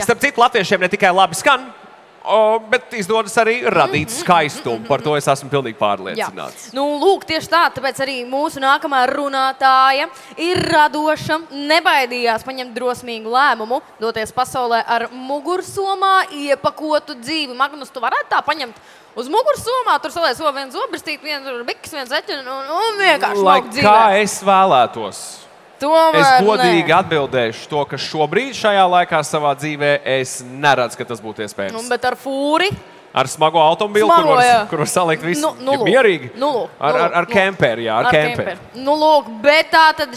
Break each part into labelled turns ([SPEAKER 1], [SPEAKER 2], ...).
[SPEAKER 1] Starp citu, latviešiem ne tikai labi skan, bet izdodas arī radīt skaistumu. Par to es esmu pilnīgi pārliecināts.
[SPEAKER 2] Nu, lūk, tieši tā, tāpēc arī mūsu nākamā runātāja ir radoša, nebaidījās paņemt drosmīgu lēmumu, doties pasaulē ar mugursomā iepakotu dzīvi. Magnus, tu varētu tā paņemt uz mugursomā, tur saliec viens zobristīti, viens biks, viens eķi un vienkārši laukt dzīvē.
[SPEAKER 1] Lai kā es vēlētos. Es godīgi atbildēšu to, ka šobrīd šajā laikā savā dzīvē es neredzu, ka tas būtu iespējams.
[SPEAKER 2] Bet ar fūri?
[SPEAKER 1] Ar smago automobīlu, kur var salikt visu mierīgi? Ar kemperi, jā, ar kemperi.
[SPEAKER 2] Nu, lūk, bet tā tad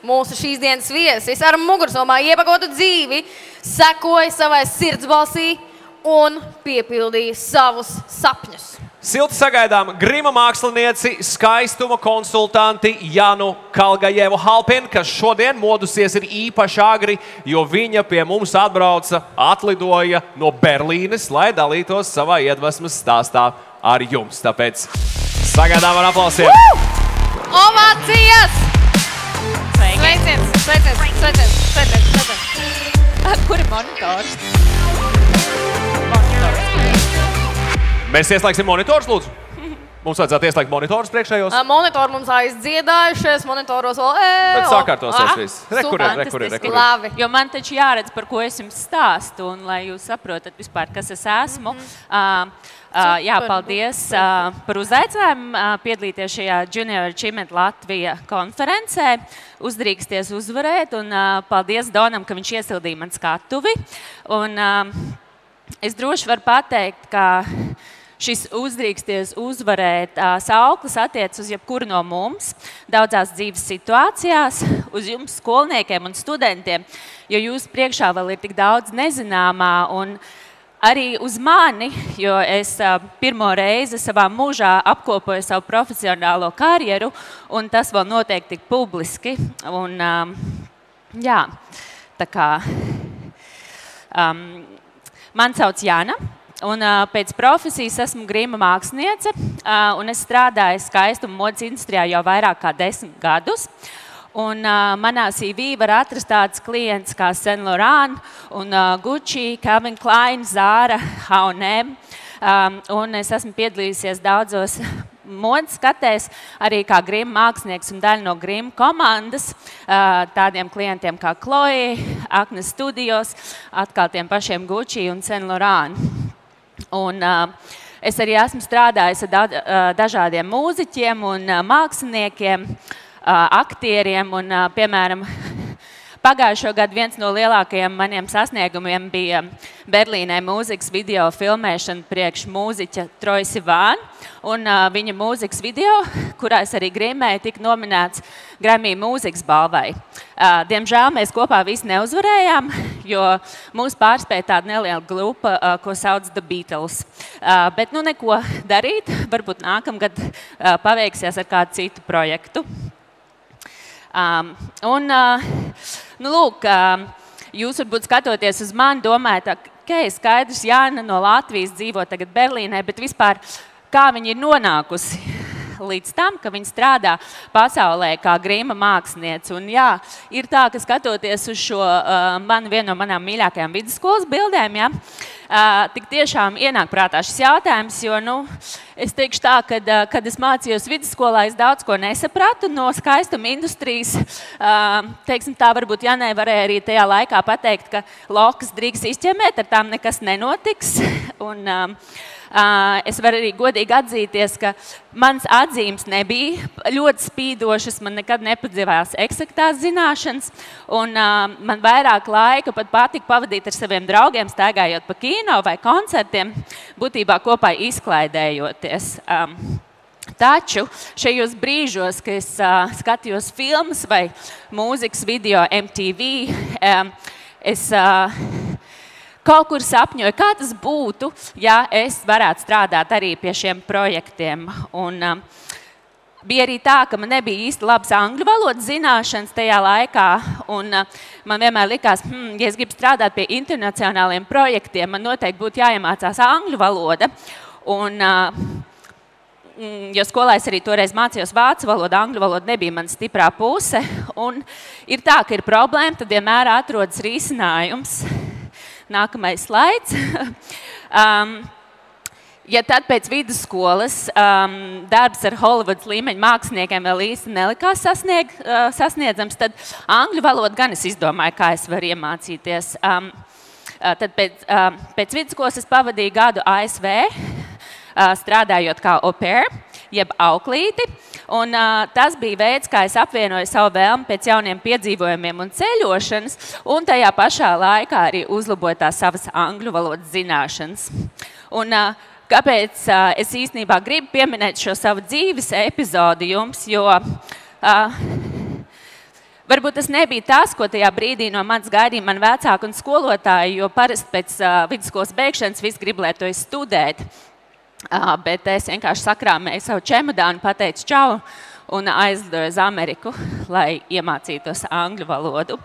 [SPEAKER 2] mūsu šīs dienas viesis ar mugursomā iepakotu dzīvi sekoja savai sirdsbalsī un piepildīja savus sapņus.
[SPEAKER 1] Silti sagaidām grima mākslinieci, skaistuma konsultanti Janu Kalgajevu Halpinu, kas šodien modusies ir īpaši agri, jo viņa pie mums atlidoja no Berlīnes, lai dalītos savā iedvesmas stāstā ar jums. Tāpēc sagaidām ar aplausiem.
[SPEAKER 2] Ovācijas! Sveiciens!
[SPEAKER 3] Kur ir monitors?
[SPEAKER 1] Mēs ieslēgsim monitors, lūdzu. Mums vajadzētu ieslēgt monitors priekšējos.
[SPEAKER 2] Monitori mums aizdziedājušies, monitoros vēl
[SPEAKER 1] Bet sakārtosies viss. Rekur ir.
[SPEAKER 2] Labi.
[SPEAKER 3] Jo man taču jāredz, par ko es jums stāstu, un lai jūs saprotat vispār, kas es esmu. Jā, paldies par uzaicinājumu piedalīties šajā Junior Achievement Latvija konferencē. Uzdrīksties uzvarēt, un paldies Donam, ka viņš iesildīja man skatuvi. Un es droši varu pateikt, ka šis uzdrīksties uzvarēt sauklis attiec uz jebkuru no mums, daudzās dzīves situācijās, uz jums skolniekiem un studentiem, jo jūs priekšā vēl ir tik daudz nezināmā, un arī uz mani, jo es pirmo reizi savā mūžā apkopoju savu profesionālo karjeru, un tas vēl notiek tik publiski. Un, jā, tā kā man sauc Jana. Un pēc profesijas esmu grima māksliniece, un es strādāju skaistuma modes industrijā jau vairāk kā 10 gadus. Un manā CV var atrast tāds klients kā Saint Laurent, un Gucci, Calvin Klein, Zara, H&M. Un es esmu piedalījusies daudzos modes skatēs, arī kā grima mākslinieks un daļa no grima komandas, tādiem klientiem kā Chloe, Acne Studios, atkal tiem pašiem Gucci un Saint Laurent. Un es arī esmu strādājis ar dažādiem mūziķiem un māksliniekiem, aktieriem. Un, piemēram, pagājušo gadu viens no lielākajiem maniem sasniegumiem bija Berlīnē mūzikas video filmēšana priekš mūziķa Troye Sivan. Un viņa mūzikas video, kurā es arī grimēju, tika nominēts Grammy mūzikas balvai. Diemžēl mēs kopā visi neuzvarējām, jo mūs pārspēja tāda neliela grupa, ko sauc The Beatles. Bet nu neko darīt, varbūt nākamgad paveiksies ar kādu citu projektu. Nu, lūk, jūs varbūt skatoties uz mani, domājat, ka skaidrs, Jāna no Latvijas dzīvo tagad Berlīnē, bet vispār kā viņa ir nonākusi līdz tam, ka viņa strādā pasaulē kā grima māksliniece. Un jā, ir tā, ka skatoties uz šo vienu no manām mīļākajām vidusskolas bildēm, ja, tik tiešām ienāk prātā šis jautājums, jo, nu, es teikšu tā, kad es mācījos vidusskolā, es daudz ko nesapratu no skaistuma industrijas. Teiksim tā, varbūt Janai varēja arī tajā laikā pateikt, ka lokas drīkst izķemēt, ar tām nekas nenotiks. Un, es varu arī godīgi atzīties, ka mans atzīmes nebija ļoti spīdošas, man nekad nepadzīvās eksaktās zināšanas, un man vairāk laika pat patika pavadīt ar saviem draugiem, staigājot pa kino vai koncertiem, būtībā kopā izklaidējoties. Taču šajos brīžos, kad es skatījos filmas vai mūzikas video MTV, es kaut kur sapņoju, kā tas būtu, ja es varētu strādāt arī pie šiem projektiem. Un bija arī tā, ka man nebija īsti labas angļu valodas zināšanas tajā laikā. Un man vienmēr likās, ja es gribu strādāt pie internacionāliem projektiem, man noteikti būtu jāiemācās angļu valoda. Un, jo skolā es arī toreiz mācījos vācu valodu, angļu valoda nebija mana stiprā puse. Un ir tā, ka ir problēma, tad vienmēr atrodas risinājums. Nākamais slaids. Ja tad pēc vidusskolas darbs ar Holivudas līmeņa māksliniekiem vēl īsti nelikās sasniedzams, tad angļu valodu gan es izdomāju, kā es varu iemācīties. Tad pēc vidusskolas es pavadīju gadu ASV, strādājot kā au pair, jeb auklīti. Un, tas bija veids, kā es apvienoju savu vēlmi pēc jauniem piedzīvojumiem un ceļošanas, un tajā pašā laikā arī uzlaboju tās savas angļu valodas zināšanas. Un, kāpēc es īstenībā gribu pieminēt šo savu dzīves epizodi jums, jo varbūt tas nebija tas, ko tajā brīdī no manis gaidīja mani vecāki un skolotāji, jo parasti pēc vidusskolas beigšanas visi grib, lai to studēt. Bet es vienkārši sakrāmēju savu čemodānu, pateicu čau un aizlidoju uz Ameriku, lai iemācītos angļu valodu.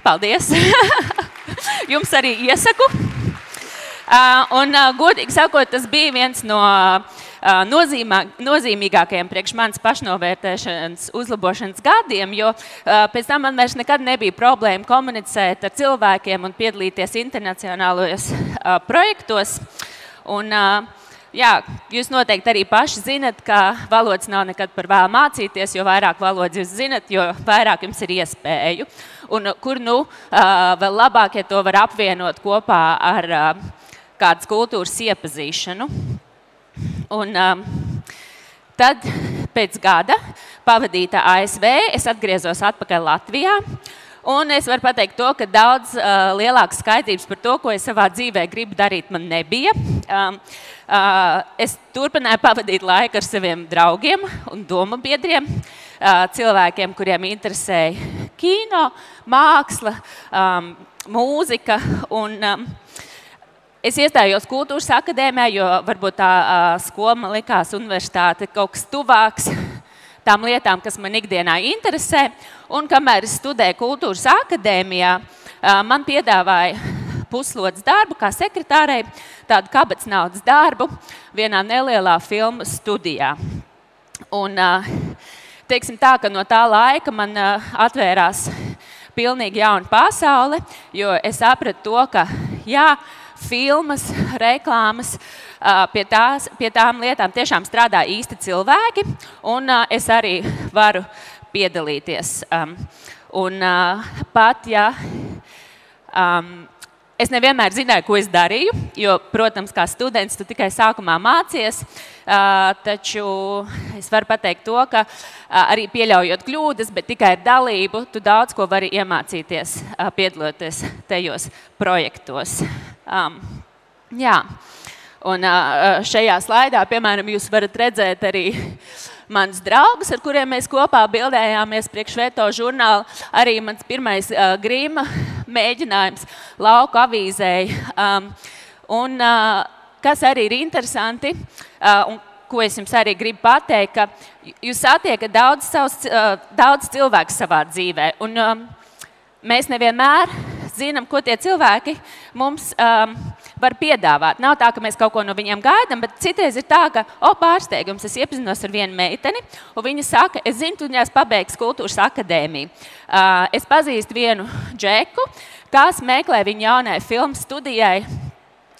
[SPEAKER 3] Paldies! Jums arī iesaku. Un, godīgi sakot, tas bija viens no nozīmīgākajiem priekš manas pašnovērtēšanas uzlabošanas gadiem, jo pēc tam man vairs nekad nebija problēma komunicēt ar cilvēkiem un piedalīties internacionālajos projektos. Un, jā, jūs noteikti arī paši zinat, ka valodas nav nekad par vēlu mācīties, jo vairāk valodas jūs zinat, jo vairāk jums ir iespēju. Un kur vēl labāk, ja to var apvienot kopā ar kādas kultūras iepazīšanu. Un tad pēc gada pavadīta ASV es atgriezos atpakaļ Latvijā. Un es varu pateikt to, ka daudz lielākas skaidrības par to, ko es savā dzīvē gribu darīt, man nebija. Es turpināju pavadīt laiku ar saviem draugiem un domu biedriem, cilvēkiem, kuriem interesēja kino, māksla, mūzika. Un es iestājos kultūras akadēmijā, jo varbūt tā skola man likās universitāte kaut kas tuvāks tām lietām, kas man ikdienā interesē. Un kamēr es studēju kultūras akadēmijā, man piedāvāja puslodes darbu kā sekretārei, tādu kabatas naudas darbu vienā nelielā filmu studijā. Un, teiksim tā, ka no tā laika man atvērās pilnīgi jauna pasaule, jo es sapratu to, ka jā, filmas, reklāmas, pie tām lietām tiešām strādā īsti cilvēki, un es arī varu piedalīties. Un pat, ja es nevienmēr zināju, ko es darīju, jo, protams, kā students, tu tikai sākumā mācies, taču es varu pateikt to, ka arī pieļaujot kļūdas, bet tikai ar dalību, tu daudz ko vari iemācīties, piedaloties tajos projektos. Jā. Un šajā slaidā, piemēram, jūs varat redzēt arī manus draugus, ar kuriem mēs kopā bildējāmies priekš Veto žurnāla. Arī mans pirmais grīma mēģinājums lauku avīzei. Un kas arī ir interesanti, un ko es jums arī gribu pateikt, ka jūs satiekat daudz cilvēku savā dzīvē. Un mēs nevienmēr zinām, ko tie cilvēki mums var piedāvāt. Nav tā, ka mēs kaut ko no viņiem gaidām, bet citreiz ir tā, ka, pārsteigums, es iepazinos ar vienu meiteni, un viņa saka, es zinu, tu viņās pabeigs kultūras akadēmiju. Es pazīstu vienu džeku, kas meklē viņu jaunai filmu studijai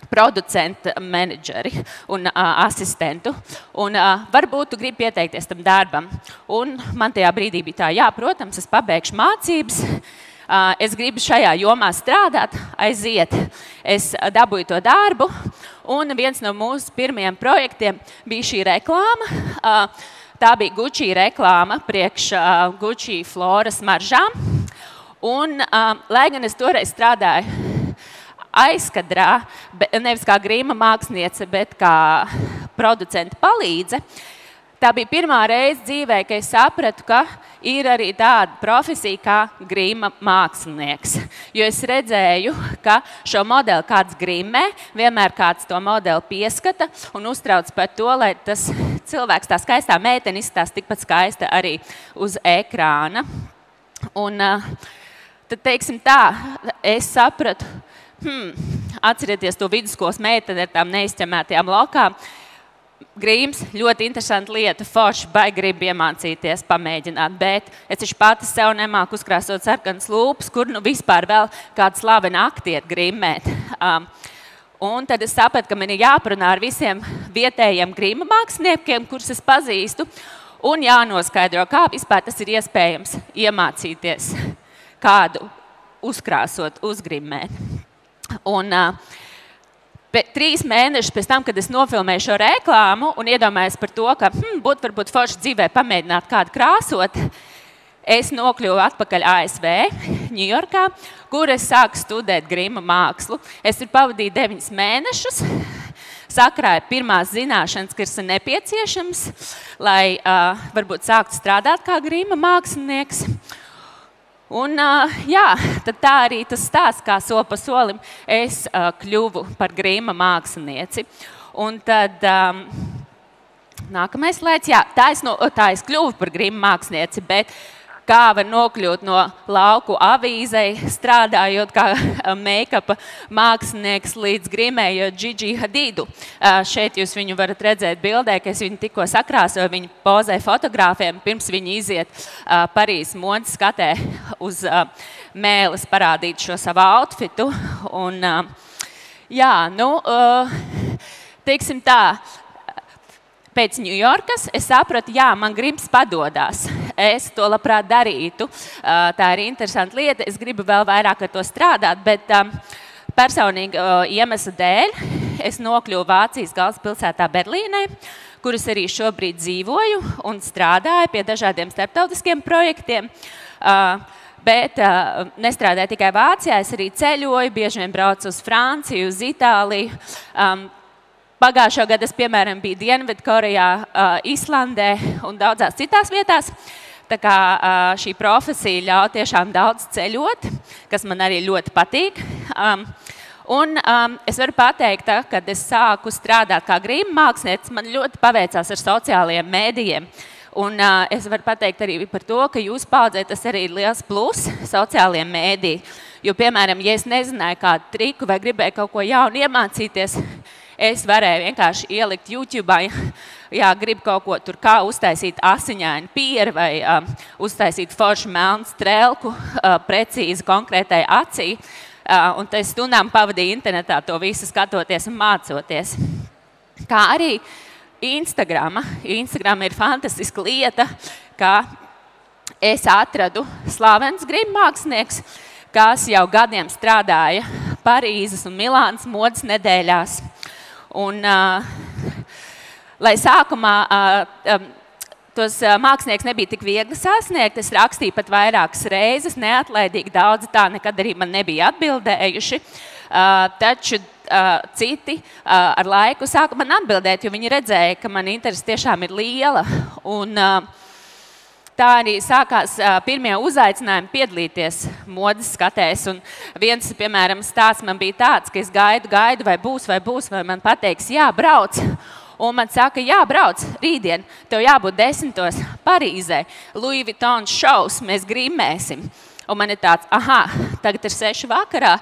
[SPEAKER 3] producenta menedžeri un asistentu. Un varbūt tu gribi pieteikties tam darbam. Un man tajā brīdī bija tā, jā, protams, es pabeigšu mācības, es gribu šajā jomā strādāt, aiziet. Es dabūju to darbu, un viens no mūsu pirmajiem projektiem bija šī reklāma. Tā bija Gucci reklāma priekš Gucci floras maržām. Un, lai gan es toreiz strādāju aizkadrā, nevis kā grīma māksliniece, bet kā producenta palīdze, tā bija pirmā reize dzīvē, ka es sapratu, ka ir arī tāda profesija kā grīma mākslinieks. Jo es redzēju, ka šo modeli kāds grīmē, vienmēr kāds to modeli pieskata un uztrauc par to, lai tas cilvēks, tā skaistā meitene, izskatās tikpat skaista arī uz ekrāna. Un tad, teiksim tā, es sapratu, atcerieties to vidusskolas meiteni ar tām neizķemētajām lokām, Grims, ļoti interesanta lieta, forši, baigi grib iemācīties, pamēģināt, bet es taču pati sev nemāku uzkrāsot sarkanas lūpas, kur nu vispār vēl kāda slavena aktieri grimmēt. Un tad es sapratu, ka man ir jāparunā ar visiem vietējiem grima māksliniekiem, kurus es pazīstu, un jānoskaidro, kā vispār tas ir iespējams iemācīties kādu uzkrāsot, uzgrimmēt. Un 3 mēnešus pēc tam, kad es nofilmēju šo reklāmu un iedomājos par to, ka būtu varbūt forši dzīvē pamēģināt kādu krāsot, es nokļuvu atpakaļ ASV, Ņujorkā, kur es sāku studēt grima mākslu. Es tur pavadīju 9 mēnešus, sakrāju pirmās zināšanas, kas ir nepieciešams, lai varbūt sāktu strādāt kā grima mākslinieks. Un, jā, tad tā arī tas stāsts, kā soli pa solim es kļuvu par grima mākslinieci. Un tad nākamais slaids, jā, tā es kļuvu par grima mākslinieci, bet kā var nokļūt no lauku avīzei, strādājot kā make-upa mākslinieks līdz grimējot Gigi Hadidu. Šeit jūs viņu varat redzēt bildē, ka es viņu tikko sakrāsoju, viņu pozē fotogrāfiem, pirms viņi iziet Parīzes modes skatē uz mēles parādīt šo savu outfitu. Un, jā, nu, teiksim tā, pēc Ņujorkas es sapratu, jā, man grims padodās. Es to labprāt darītu. Tā ir interesanta lieta. Es gribu vēl vairāk ar to strādāt, bet personīgi iemesla dēļ es nokļuvu Vācijas galvaspilsētā Berlīnē, kuras arī šobrīd dzīvoju un strādāju pie dažādiem starptautiskiem projektiem. Bet nestrādāju tikai Vācijā, es arī ceļoju, bieži vien braucu uz Franciju, uz Itāliju. Pagājušo gadu es, piemēram, biju Dienvidkorejā, Islandē un daudzās citās vietās. Tā kā šī profesija ļauj tiešām daudz ceļot, kas man arī ļoti patīk. Un es varu pateikt, kad es sāku strādāt kā grima mākslinieca, man ļoti paveicās ar sociālajiem mēdījiem. Un es varu pateikt arī par to, ka jūs paudzē tas arī ir liels plus sociālajiem mēdījiem. Jo, piemēram, ja es nezināju kādu triku vai gribēju kaut ko jaunu iemācīties, es varēju vienkārši ielikt YouTube, jā, gribu kaut ko tur, kā uztaisīt asiņainu pieri vai uztaisīt foršu melnu strēlku precīzi konkrētai acī. Un te stundām pavadīju internetā to visu skatoties un mācoties. Kā arī Instagrama. Instagram ir fantastiska lieta, ka es atradu slavens grima mākslinieks, kas jau gadiem strādāja Parīzes un Milānas modes nedēļās. Un, lai sākumā tos mākslinieks nebija tik viegli sasniegt, es rakstīju pat vairākas reizes, neatlaidīgi daudzi tā nekad arī man nebija atbildējuši. Taču citi ar laiku sāka man atbildēt, jo viņi redzēja, ka man interese tiešām ir liela. Un tā arī sākās pirmie uzaicinājumi piedalīties modes skatēs. Un viens, piemēram, stāsts man bija tāds, ka es gaidu, vai būs, vai man pateiks, jā, brauc. Un man saka, jā, brauc, rītdien, tev jābūt 10:00 Parīzē, Louis Vuitton šovs, mēs grimēsim. Un man ir tāds, aha, tagad ir 6 vakarā,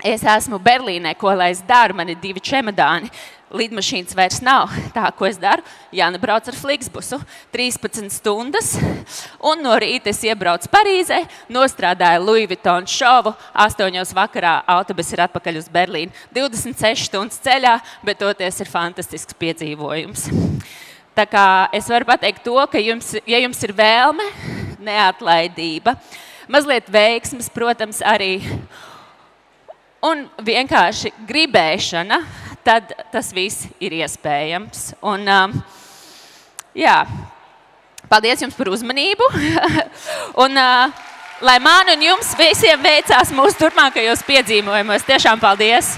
[SPEAKER 3] es esmu Berlīnē, ko lai es daru, man ir 2 čemodāni. Lidmašīnas vairs nav. Tā, ko es daru? Jāna brauc ar Flixbusu 13 stundas, un no rīta es iebraucu Parīzē, nostrādāju Louis Vuitton šovu, 8:00 vakarā autobus ir atpakaļ uz Berlīnu. 26 stundas ceļā, bet toties ir fantastisks piedzīvojums. Tā kā es varu pateikt to, ka ja jums ir vēlme, neatlaidība, mazliet veiksmes, protams, arī, un vienkārši gribēšana, tad tas viss ir iespējams. Un, jā, paldies jums par uzmanību. Un, lai man un jums visiem veicās mūsu turpmākajos piedzīvojumos. Tiešām paldies!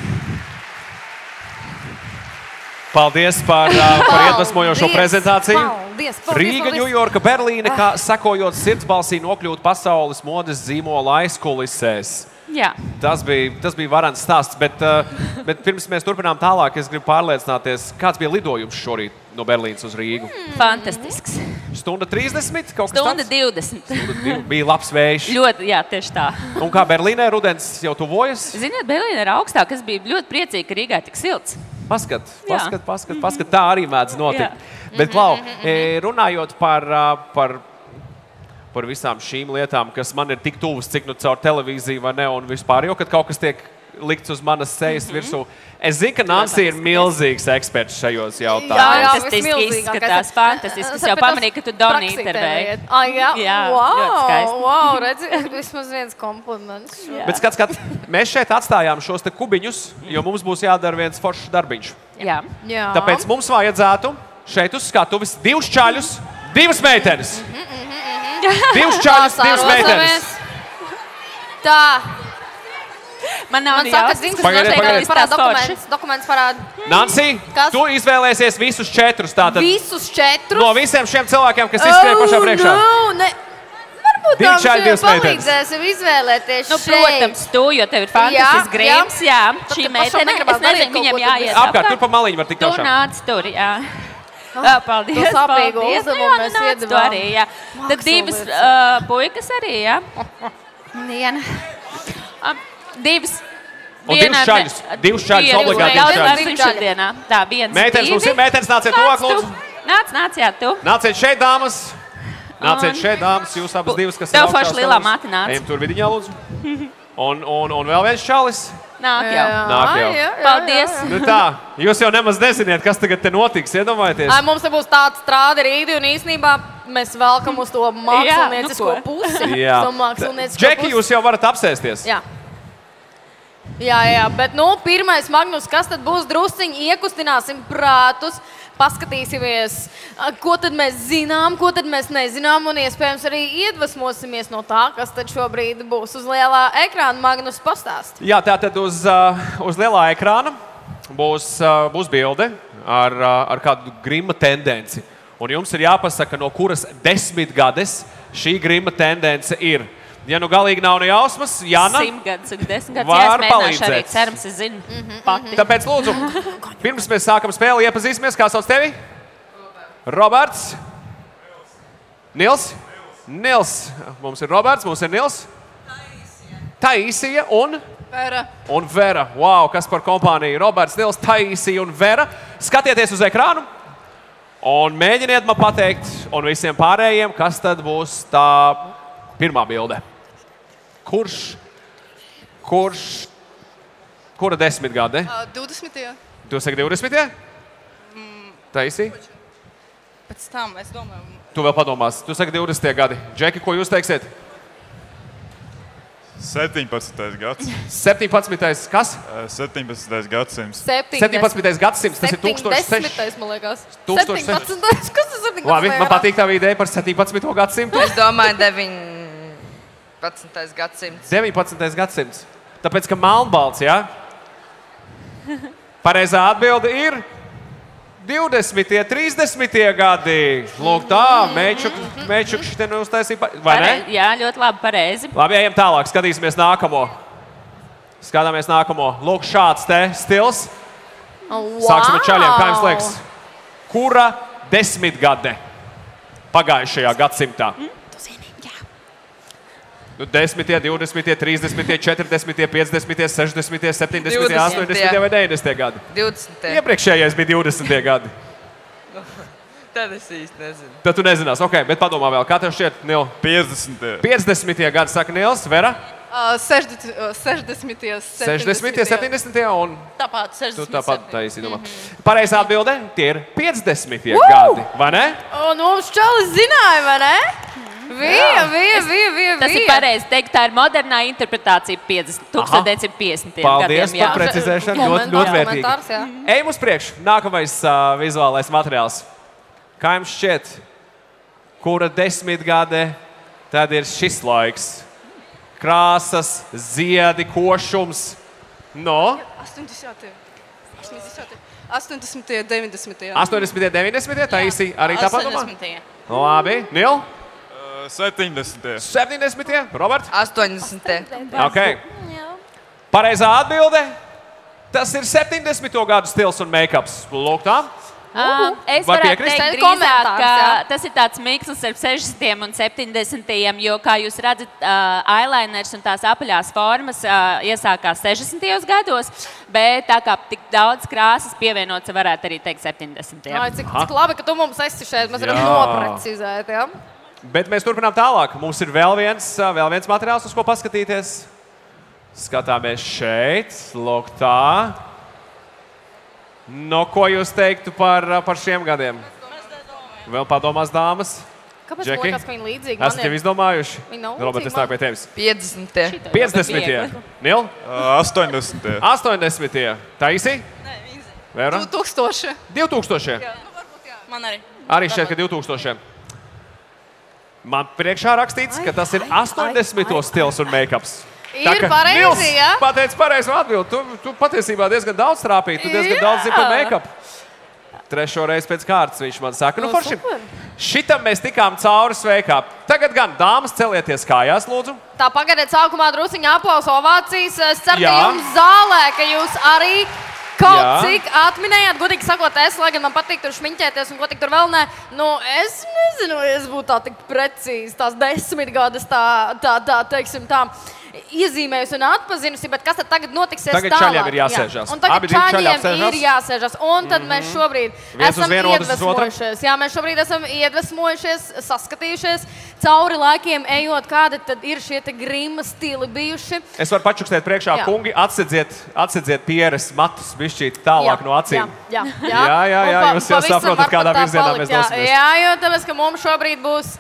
[SPEAKER 1] Paldies par iedvesmojošo prezentāciju.
[SPEAKER 2] Paldies,
[SPEAKER 1] Rīga, Ņujorka, Berlīne, kā sekojot sirdsbalsī nokļūt pasaules modes zīmola aizkulisēs.
[SPEAKER 3] Jā.
[SPEAKER 1] Tas bija varants stāsts, bet pirms mēs turpinām tālāk, es gribu pārliecināties, kāds bija lidojums šorīt no Berlīnas uz Rīgu.
[SPEAKER 3] Fantastisks.
[SPEAKER 1] Stunda 30, kaut kas
[SPEAKER 3] Stunda
[SPEAKER 1] tāds?
[SPEAKER 3] 20.
[SPEAKER 1] Stunda 20. Bija labs vējš.
[SPEAKER 3] Ļoti, jā, tieši tā.
[SPEAKER 1] Un kā Berlīnē rudens jau tuvojas?
[SPEAKER 3] Ziniet, Berlīna ir augstāk, es biju ļoti priecīga, ka Rīgā ir tik silts.
[SPEAKER 1] Paskat, tā arī mēdz notikt. Bet, Klau, runājot par visām šīm lietām, kas man ir tik tuvas, cik nu caur televīziju vai ne, un vispār, jo, kad kaut kas tiek likts uz manas sejas virsū. Es zinu, ka Nancy ir milzīgs eksperts šajos jautājumos.
[SPEAKER 3] Fantastiski izskatās, fantastiski. Es jau pamanīju, ka tu Doni intervēji.
[SPEAKER 2] Jā,
[SPEAKER 3] ļoti skaisti.
[SPEAKER 2] Wow, redzi, vismaz viens kompliments.
[SPEAKER 1] Bet skat, mēs šeit atstājām šos te kubiņus, jo mums būs jādara viens foršs darbiņš.
[SPEAKER 3] Jā.
[SPEAKER 1] Tāpēc mums vajadzētu šeit uz skatuves 2 čaļus, 2 meitenes. 2 čaļus, 2 meitenes.
[SPEAKER 2] Tā.
[SPEAKER 3] Man nav
[SPEAKER 2] saka, zins, dokuments parāda.
[SPEAKER 1] Nancy, tu izvēlēsies visus 4. Tātad.
[SPEAKER 2] Visus 4?
[SPEAKER 1] No visiem šiem cilvēkiem, kas izskrēja pašā priekšā.
[SPEAKER 2] Varbūt
[SPEAKER 1] 2 čaļi, 2 meitenes.
[SPEAKER 2] palīdzēsim izvēlēties šeit.
[SPEAKER 3] Protams, tu, jo tev ir fantastisks grims, jā. Šī meitene, es nezinu, viņam jāiet
[SPEAKER 1] apkārt. Tur pa maliņu var tikt augšā.
[SPEAKER 3] Tu nāc tur, jā. Paldies,
[SPEAKER 2] tu sāpīgu uzdevumu mēs iedevām.
[SPEAKER 3] Jā. Tad 2 puikas arī, jā. Viena. 2.
[SPEAKER 1] Un 2 čaļus. 2 čaļus, obligāti 2 čaļus.
[SPEAKER 3] Šodienā. Tā, 1, 2.
[SPEAKER 1] Meitenes mums ir, meitenes nāciet tuvāk, lūdzu.
[SPEAKER 3] Nāc, jā, tu.
[SPEAKER 1] Nāciet šeit, dāmas. Nāciet šeit, dāmas, jūs abas 2, kas ir
[SPEAKER 3] tev forši lielā māte nāc.
[SPEAKER 1] Ejam tur vidiņā, lūdzu. Un vēl viens čalis.
[SPEAKER 3] Nāk jau. Paldies.
[SPEAKER 1] Nu tā, jūs jau nemaz neziniet, kas tagad te notiks, iedomājieties.
[SPEAKER 2] Mums te būs tāda strāde rīdi, un īstenībā mēs velkam uz to māksliniecisko pusi.
[SPEAKER 1] Džeki, jūs jau varat apsēsties.
[SPEAKER 2] Jā, bet pirmais, Magnus, kas tad būs? Drusciņi iekustināsim prātus, paskatīsimies, ko tad mēs zinām, ko tad mēs nezinām, un iespējams arī iedvesmosimies no tā, kas tad šobrīd būs uz lielā ekrāna. Magnus, pastāst.
[SPEAKER 1] Jā, tātad uz lielā ekrāna būs bilde ar kādu grima tendenci. Un jums ir jāpasaka, no kuras 10 gades šī grima tendence ir. Ja nu galīgi nav ne jausmas, Jana
[SPEAKER 3] 100 gadus un 10 gadus.
[SPEAKER 1] var palīdzēt.
[SPEAKER 3] Arī, cerams, es zinu pati.
[SPEAKER 1] Tāpēc, lūdzu, pirms mēs sākam spēli, iepazīsimies, kā sauc tevi? Roberts. Nils. Nils. Mums ir Roberts, mums ir Nils. Taisija un?
[SPEAKER 2] Vera.
[SPEAKER 1] Un Vera. Wow, kas par kompāniju? Roberts, Nils, Taisija un Vera. Skatieties uz ekrānu un mēģiniet man pateikt un visiem pārējiem, kas tad būs tā pirmā bilde. Kura 10 gadi?
[SPEAKER 4] 20.
[SPEAKER 1] Tu saki 20? Taisī?
[SPEAKER 4] Pēc tam, es domāju.
[SPEAKER 1] Tu vēl padomās. Tu saki 20 gadi. Džeki, ko jūs teiksiet?
[SPEAKER 5] 17. gads.
[SPEAKER 1] 17. kas?
[SPEAKER 5] 17. gadsimts.
[SPEAKER 1] 17. gadsimts, tas ir
[SPEAKER 2] 10. man liekas.
[SPEAKER 1] 17.
[SPEAKER 2] Kas tas ir?
[SPEAKER 1] Labi, man patīk tā ideja par 17. gadsimtu.
[SPEAKER 6] Es domāju, 19. gadsimts.
[SPEAKER 1] 19. gadsimts. Tāpēc, ka melnbalts, jā? Pareizā atbilde ir 20. 30. gadi. Lūk tā, Meičuks te uztaisīja. Vai ne?
[SPEAKER 3] Jā, ļoti labi, pareizi.
[SPEAKER 1] Labi, ejam tālāk, skatīsimies nākamo. Skatāmies nākamo. Lūk, šāds te stils. Sāksim ar čaļiem, kā jums liekas? Kura 10 gade pagājušajā gadsimtā? 10, 20, 30, 40, 50, 60, 70, 80 vai 90 gadi?
[SPEAKER 6] 20.
[SPEAKER 1] Iepriekšējais bija 20 gadi.
[SPEAKER 6] Tad es īsti nezinu.
[SPEAKER 1] Tad tu nezinās. Ok, bet padomā vēl. Kā tev šķiet, Nil?
[SPEAKER 5] 50.
[SPEAKER 1] 50 gadi, saka Nils. Vera?
[SPEAKER 4] 60.
[SPEAKER 1] 70, un
[SPEAKER 4] tāpat 60.
[SPEAKER 1] tu tāpat taisi domā. Pareizā atbilde, tie ir 50 gadi, vai ne?
[SPEAKER 2] Un mums čalis zināja, vai ne? Vija.
[SPEAKER 3] Tas ir pareizi teikt, tā ir modernā interpretācija 1950. gadiem.
[SPEAKER 1] Paldies par precizēšanu, ļoti vērtīgi. Ejam uz priekšu. Nākamais vizuālais materiāls. Kā jums šķiet, kura 10 gade tad ir šis laiks? Krāsas, ziedi, košums. No?
[SPEAKER 4] 80. 90.
[SPEAKER 1] 80, 90, tā īsi arī tā padomā? Labi. Nil?
[SPEAKER 5] 70.
[SPEAKER 1] 70, Robert?
[SPEAKER 6] 80.
[SPEAKER 1] Ok. Pareizā atbilde. Tas ir 70. gadu stils un make-ups. Lūk tā.
[SPEAKER 3] Es
[SPEAKER 1] Var
[SPEAKER 3] varētu
[SPEAKER 1] piekrist?
[SPEAKER 3] teikt, drīzāk,
[SPEAKER 2] Komentārs,
[SPEAKER 3] ka
[SPEAKER 2] jā.
[SPEAKER 3] tas ir tāds mikslis ar 60. un 70. jo, kā jūs redzat, eyeliners un tās apaļās formas iesākās 60. gados, bet tā kā tik daudz krāsas pievienots, varētu arī teikt 70.
[SPEAKER 2] Ai, cik labi, ka tu mums esi šeit. Mēs varam
[SPEAKER 1] Jā.
[SPEAKER 2] noprecizēt. Ja?
[SPEAKER 1] Bet mēs turpinām tālāk. Mums ir vēl viens materiāls, uz ko paskatīties. Skatāmies šeit. Lūk tā. No ko jūs teiktu par šiem gadiem? Vēl padomās dāmas.
[SPEAKER 2] Kāpēc
[SPEAKER 1] Džeki?
[SPEAKER 2] man liekas, ka viņi līdzīgi
[SPEAKER 1] Esat jau
[SPEAKER 2] man ir?
[SPEAKER 1] izdomājuši?
[SPEAKER 2] Viņi nav
[SPEAKER 1] Robert,
[SPEAKER 2] līdzīgi
[SPEAKER 1] es nāku
[SPEAKER 2] man.
[SPEAKER 1] pie tevis.
[SPEAKER 6] 50.
[SPEAKER 1] 50. Nil?
[SPEAKER 5] 80.
[SPEAKER 1] 80. Taisī? Vera?
[SPEAKER 4] 2000.
[SPEAKER 1] 2000.
[SPEAKER 4] Man arī.
[SPEAKER 1] Arī šķiet, ka 2000. Man priekšā rakstīts, ka tas ir 80. stils un make-ups.
[SPEAKER 2] Ir pareizi, ja?
[SPEAKER 1] Pateic pareizo atbildi. Tu patiesībā diezgan daudz trāpīji. Tu diezgan daudz zini par make-up. Trešo reizi pēc kārtas viņš man saka. Nu, forši.
[SPEAKER 2] super.
[SPEAKER 1] Šitam mēs tikām cauri sveikā. Tagad gan dāmas celieties kājās, lūdzu.
[SPEAKER 2] Tā pagaidiet, sākumā drusciņā aplausu ovācijas. Es ceru, ka
[SPEAKER 1] Jā.
[SPEAKER 2] jums zālē, ka jūs arī kaut
[SPEAKER 1] Jā.
[SPEAKER 2] cik atminējāt. Godīgi sakot, es, lai gan man patīk tur šmiņķēties un ko tik tur vēl nē, nu, es nezinu, vai es būtu tā tik precīzi, tās 10 gadus tā, teiksim tā, iezīmējusi un atpazinusi, bet kas tad tagad notiksies
[SPEAKER 1] Tagad
[SPEAKER 2] tālāk?
[SPEAKER 1] čaļiem ir jāsēžās.
[SPEAKER 2] Jā. Un tagad
[SPEAKER 1] Abi divi čaļi
[SPEAKER 2] čaļiem
[SPEAKER 1] apsēžās.
[SPEAKER 2] ir jāsēžas. Un tad mēs šobrīd
[SPEAKER 1] Viens uz
[SPEAKER 2] esam
[SPEAKER 1] vienu, otrs uz otru.
[SPEAKER 2] iedvesmojušies. Jā, mēs šobrīd esam iedvesmojušies, saskatījušies cauri laikiem, ejot, kādi tad ir šie te grima stili bijuši.
[SPEAKER 1] Es varu pačukstēt priekšā,
[SPEAKER 2] Jā.
[SPEAKER 1] kungi, atsedziet pieres matus bišķīt tālāk no acīm.
[SPEAKER 2] Jā,
[SPEAKER 1] Jā, jūs jau
[SPEAKER 2] pavisam
[SPEAKER 1] saprotat,
[SPEAKER 2] var
[SPEAKER 1] kādā
[SPEAKER 2] pat tā
[SPEAKER 1] virzienā
[SPEAKER 2] palikt,
[SPEAKER 1] mēs
[SPEAKER 2] jā.
[SPEAKER 1] dosimies.
[SPEAKER 2] Jā, jo tāpēc, ka mums šobrīd būs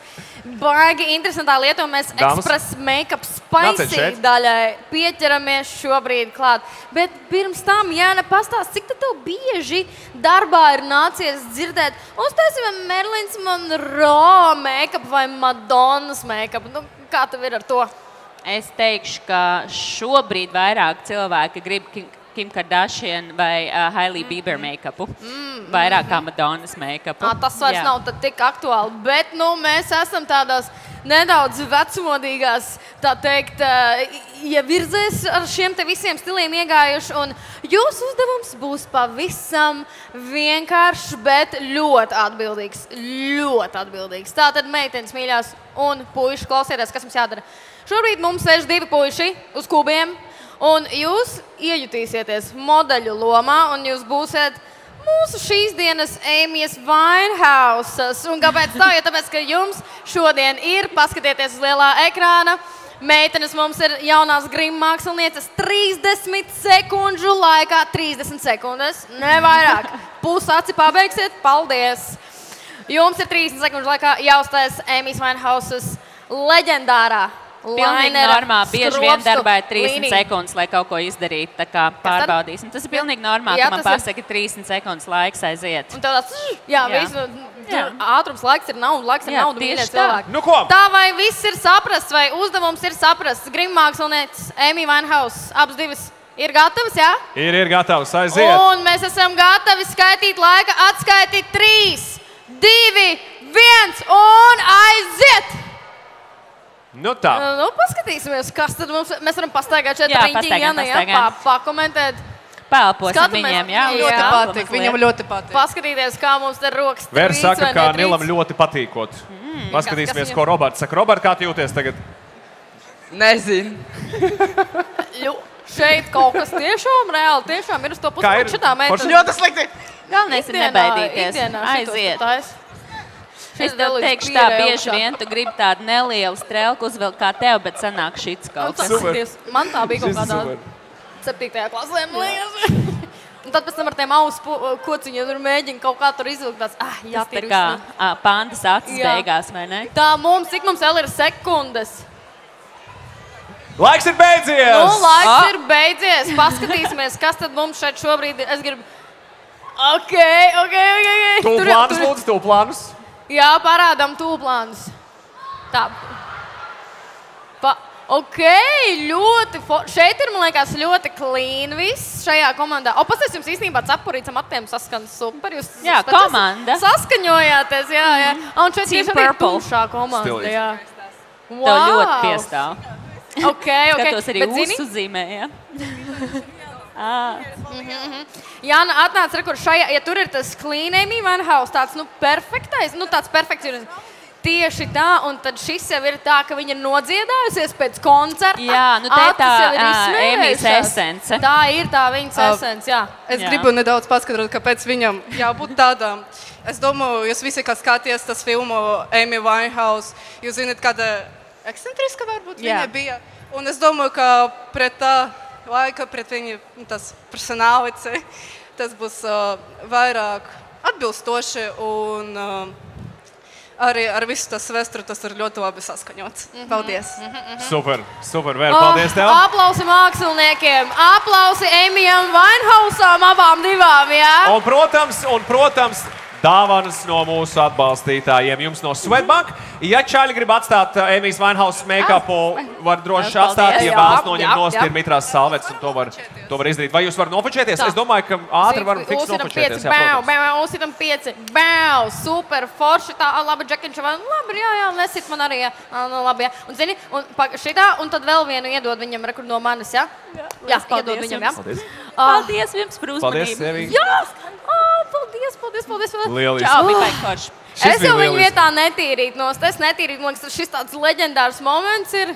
[SPEAKER 2] baigi interesantā lieta, un mēs
[SPEAKER 1] Dāmas.
[SPEAKER 2] Express Make-up
[SPEAKER 1] Nāciet
[SPEAKER 2] Spicy
[SPEAKER 1] šeit.
[SPEAKER 2] daļai pieķeramies šobrīd klāt. Bet pirms tam, Jāna, pastāst, cik tad tev bieži darbā ir nācies dzirdēt, uztaisīsim Merlins Monroe make-up vai Madonnas make-up. Nu, kā tev ir ar to?
[SPEAKER 3] Es teikšu, ka šobrīd vairāk cilvēki grib Kim Kardashian vai Hailey Bieber make-upu. Vairāk kā Madonnas make-upu.
[SPEAKER 2] Tas vairs nav tad tik aktuāli, bet nu, mēs esam tādās nedaudz vecmodīgās, tā teikt, ievirzēs ar šiem te visiem stiliem iegājuši. Un jūsu uzdevums būs pavisam vienkāršs, bet ļoti atbildīgs. Ļoti atbildīgs. Tātad, meitenes mīļās un puiši, klausieties, kas mums jādara. Šobrīd mums sēž 2 puiši uz kubiem, un jūs iejutīsieties modeļu lomā, un jūs būsiet mūsu šīs dienas Amy's Winehouse. Un kāpēc tā? Jo tāpēc, ka jums šodien ir, paskatieties uz lielā ekrāna, meitenes mums ir jaunās grima mākslinieces 30 sekundžu laikā. 30 sekundes, nevairāk. Pusaci pabeigsiet, paldies! Jums ir 30 sekundžu laikā jāuztais Amy's Winehouse's leģendārā
[SPEAKER 3] Pilnīgi
[SPEAKER 2] lainera
[SPEAKER 3] normāli. Bieži vien
[SPEAKER 2] skropstu
[SPEAKER 3] darbā ir 30
[SPEAKER 2] līnija.
[SPEAKER 3] sekundes, lai kaut ko izdarītu. Tā kā pārbaudīsim. Tas ir pilnīgi normāli,
[SPEAKER 2] Jā,
[SPEAKER 3] ka man
[SPEAKER 2] tas ir.
[SPEAKER 3] pasaka 30 sekundes laiks aiziet.
[SPEAKER 2] Un tev tāds, jā,
[SPEAKER 3] Jā.
[SPEAKER 2] visu,
[SPEAKER 3] Jā.
[SPEAKER 2] tur ātrums, laiks ir nauda, laiks ir
[SPEAKER 3] Jā,
[SPEAKER 2] nauda,
[SPEAKER 3] tieši
[SPEAKER 2] mīļie
[SPEAKER 3] tā.
[SPEAKER 2] cilvēki.
[SPEAKER 1] Nu ko?
[SPEAKER 2] Tā vai viss ir saprasts, vai uzdevums ir saprasts? Grimākslinietis, Amy Winehouse, abas divas ir gatavas, jā?
[SPEAKER 1] Ir gatavs, aiziet.
[SPEAKER 2] Un mēs esam gatavi skaitīt laika, atskaitīt 3, 2, 1 un aiziet!
[SPEAKER 1] Nu tā.
[SPEAKER 2] Nu, paskatīsimies, kas tad mums, mēs varam pastaigāt šeit
[SPEAKER 3] Jā,
[SPEAKER 2] riņķī,
[SPEAKER 3] pastaigājam,
[SPEAKER 2] Jana, jā,
[SPEAKER 3] pastaigājam.
[SPEAKER 2] pakomentēt.
[SPEAKER 3] Pēlposim
[SPEAKER 2] Skatāmies.
[SPEAKER 3] viņiem, jā.
[SPEAKER 2] Jā.
[SPEAKER 4] Ļoti
[SPEAKER 2] Jā.
[SPEAKER 4] patīk. Viņam ļoti patīk.
[SPEAKER 2] Paskatīties, kā mums te rokas
[SPEAKER 1] Vērs
[SPEAKER 2] trīc
[SPEAKER 1] saka,
[SPEAKER 2] vai
[SPEAKER 1] ka
[SPEAKER 2] netrīc.
[SPEAKER 1] Nilam ļoti patīkot. Paskatīsimies,
[SPEAKER 2] kas
[SPEAKER 1] ko Roberts saka. Robert, kā tu jūties tagad?
[SPEAKER 6] Nezinu.
[SPEAKER 2] Šeit kaut kas tiešām ir uz to pusi.
[SPEAKER 1] Kā ir?
[SPEAKER 2] Man šitā meitene-
[SPEAKER 1] Forši?
[SPEAKER 6] Ļoti slikti.
[SPEAKER 3] Galvenais ir nebaidīties. Aiziet. Es tev teikšu tā, bieži vien tu gribi tādu nelielu strēlku uzvilkt kā tev, bet sanāk šits kaut kas.
[SPEAKER 1] Super.
[SPEAKER 2] Man tā bija kaut
[SPEAKER 1] Šis ir
[SPEAKER 2] kādā
[SPEAKER 1] super.
[SPEAKER 2] 7. klasē, man liekas. Un tad pēc tam ar tiem ausu kociņiem tur mēģina kaut kā tur izvilkt tās. Jā,
[SPEAKER 3] Tas tā kā pandas acis
[SPEAKER 2] Jā.
[SPEAKER 3] beigās, vai ne?
[SPEAKER 2] Tā mums, cik mums vēl ir sekundes?
[SPEAKER 1] Laiks ir beidzies!
[SPEAKER 2] Nu, laiks ir beidzies. Paskatīsimies, kas tad mums šeit šobrīd ir. Es gribu... Ok.
[SPEAKER 1] Tūl plānus, lūdzu, tūl plānus.
[SPEAKER 2] Jā, parādām tūplānus. Tā. Ok, ļoti. Šeit ir, man liekas, ļoti clean viss šajā komandā. O, pasties, jums īstenībā cepurīts ar matiem saskan super. Jūs
[SPEAKER 3] Jā,
[SPEAKER 2] pēc
[SPEAKER 3] komanda.
[SPEAKER 2] Saskaņojāties, jā. Un šeit
[SPEAKER 3] Team
[SPEAKER 2] tiešām ir
[SPEAKER 3] Purple.
[SPEAKER 2] tumšā komanda,
[SPEAKER 1] Stilīgi.
[SPEAKER 2] jā.
[SPEAKER 3] Tev ļoti piestāv.
[SPEAKER 2] Ok.
[SPEAKER 3] Skatos arī
[SPEAKER 2] Bet zini,
[SPEAKER 3] uzzīmē, jā.
[SPEAKER 2] Jāna, atnāc, rekur šajā, ja tur ir tas clean Amy Winehouse, tāds, perfektais, tāds perfekts. Tieši tā, un tad šis jau ir tā, ka viņa ir nodziedājusies pēc koncerta.
[SPEAKER 3] Jā, tā ir tā Amijas esence.
[SPEAKER 2] Tā ir tā viņas esence, jā.
[SPEAKER 4] Es gribu nedaudz paskatot, kāpēc viņam jābūt tādām. Es domāju, jūs visi, kas skaties tas filmu Amy Winehouse, jūs zināt, kāda ekscentriska varbūt viņa bija. Un es domāju, ka pret tā laika, pret viņa tas personalice, tas būs vairāk atbilstoši un arī ar visu tas vēsturi tas ir ļoti labi saskaņots. Paldies!
[SPEAKER 1] Super, vēl paldies tev!
[SPEAKER 2] Aplausi māksliniekiem! Aplausi Amijam Winehousam abām divām, jā?
[SPEAKER 1] Un, protams, dāvanas no mūsu atbalstītājiem. Jums no Swedbank. Ja čaļi grib atstāt Amijas Winehouse make-upu, var droši atstāt, ja vēlas noņemt nost, ir mitrās salvetes, un to var izdarīt. Vai jūs varat nofočēties? Es domāju, ka ātri varam fiks nofočēties.
[SPEAKER 2] Uzsitam 5. Super, forši tā, labi, Džekiņš, labi, jā, nesit man arī, labi, jā. Un zini, šitā, un tad vēl vienu iedod viņam, rekur no manis, jā? Jā, iedod viņam, jā?
[SPEAKER 3] Paldies jums par uzmanību.
[SPEAKER 1] Paldies, Evī.
[SPEAKER 2] Jā! Paldies.
[SPEAKER 1] Lieliski.
[SPEAKER 3] Čau, bija baigi forši.
[SPEAKER 2] Es jau viņu vietā netīrītu nost. Es netīrītu, man liekas, šis tāds leģendārs moments ir.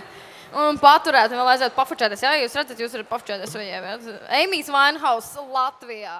[SPEAKER 2] Un paturēt, un vēl aiziet pafučēties. Jā, jūs redzat, jūs varat pafučēties viņiem. Amijas Winehouse Latvijā.